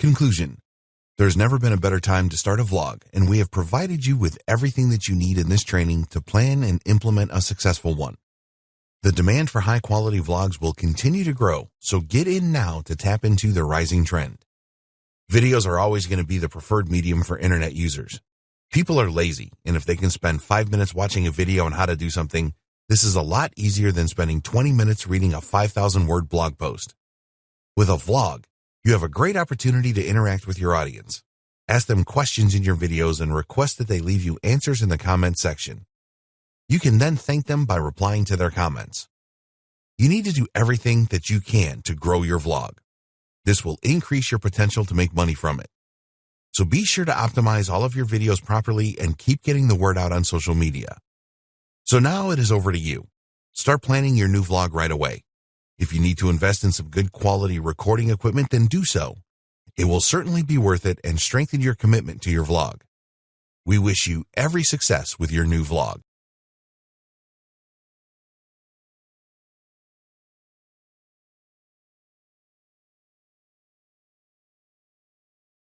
Conclusion. There's never been a better time to start a vlog, and we have provided you with everything that you need in this training to plan and implement a successful one. The demand for high-quality vlogs will continue to grow, so get in now to tap into the rising trend. Videos are always going to be the preferred medium for internet users. People are lazy, and if they can spend 5 minutes watching a video on how to do something, this is a lot easier than spending 20 minutes reading a 5,000-word blog post. With a vlog, you have a great opportunity to interact with your audience. Ask them questions in your videos and request that they leave you answers in the comment section. You can then thank them by replying to their comments. You need to do everything that you can to grow your vlog. This will increase your potential to make money from it. So be sure to optimize all of your videos properly and keep getting the word out on social media. So now it is over to you. Start planning your new vlog right away. If you need to invest in some good quality recording equipment, then do so. It will certainly be worth it and strengthen your commitment to your vlog. We wish you every success with your new vlog.